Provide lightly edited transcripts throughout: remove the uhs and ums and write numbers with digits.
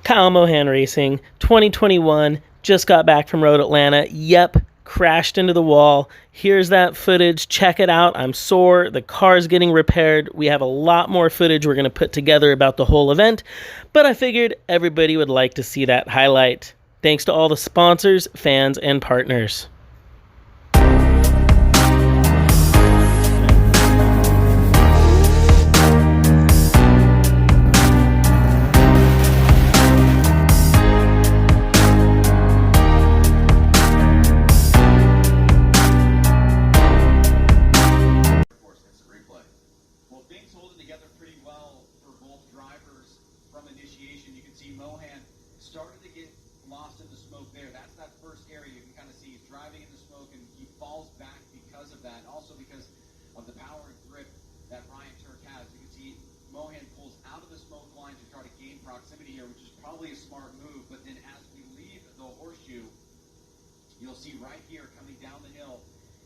Kyle Mohan Racing, 2021, just got back from Road Atlanta. Yep, crashed into the wall. Here's that footage. Check it out. I'm sore. The car's getting repaired. We have a lot more footage we're going to put together about the whole event, but I figured everybody would like to see that highlight. Thanks to all the sponsors, fans, and partners. Initiation, you can see Mohan started to get lost in the smoke there. That's that first area. You can kind of see he's driving in the smoke and he falls back because of that. Also because of the power and grip that Ryan Turk has. You can see Mohan pulls out of the smoke line to try to gain proximity here, which is probably a smart move. But then as we leave the horseshoe, you'll see right here coming down the hill,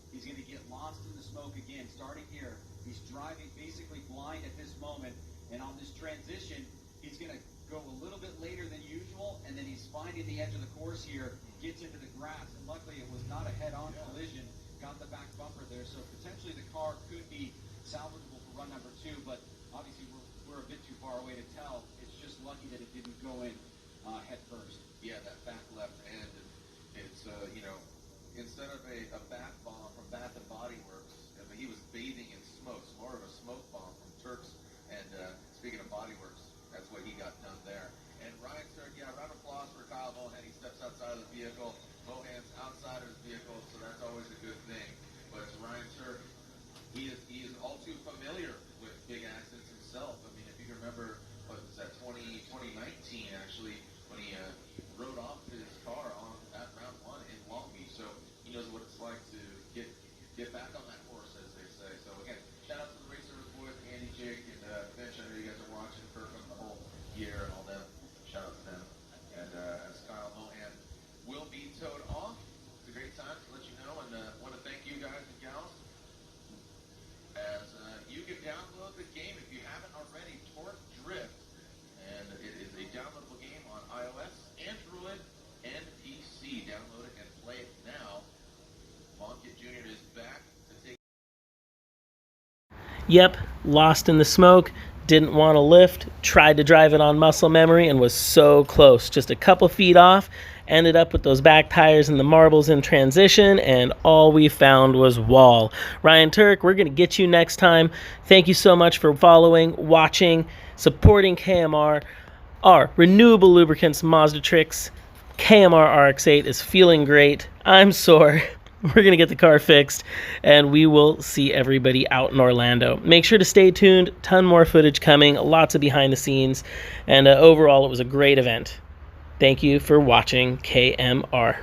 he's going to get lost in the smoke again. Starting here, he's driving basically blind at this moment. And on this transition, he's going to go a little bit later than usual, and then he's finding the edge of the course here, gets into the grass, and luckily it was not a head-on collision, got the back bumper there, so potentially the car could be salvageable for run number 2, but obviously we're a bit too far away to tell. It's just lucky that it didn't go in head first. Yeah, that back left end, it's, instead of a bath bomb from Bath and Body Works, I mean, he was bathing in smoke, it's more of a smoke bomb from Turks, and speaking of Body Works, that's what he got done there. And Ryan Turk, yeah, round of applause for Kyle Mohan. He steps outside of the vehicle. Mohan's outside of his vehicle, so that's always a good thing. But Ryan Turk, he is all too familiar with big accidents himself. I mean, if you remember, what was that, 2019 actually, when he rode off his car at round 1 in Long Beach. So he knows what it's like to get back on that horse, as they say. So again, shout out to the Racer boys, Andy, Jake, and Finch. I know you guys are watching for the whole year and all them. Shout out to them. And as Kyle Mohan will be towed off, it's a great time to let you know, and want to thank you guys and gals. As you can download the game if you haven't already, Torque Drift, and it is a downloadable game on iOS, Android, and PC. Download it and play it now. Monkit Jr. is back to take. Yep, lost in the smoke, didn't want to lift, tried to drive it on muscle memory, and was so close. Just a couple feet off, ended up with those back tires and the marbles in transition, and all we found was wall. Ryan Turk, we're going to get you next time. Thank you so much for following, watching, supporting KMR. Our renewable lubricants Mazda Tricks KMR RX8 is feeling great. I'm sore. We're going to get the car fixed, and we will see everybody out in Orlando. Make sure to stay tuned. Ton more footage coming, lots of behind the scenes, and overall, it was a great event. Thank you for watching KMR.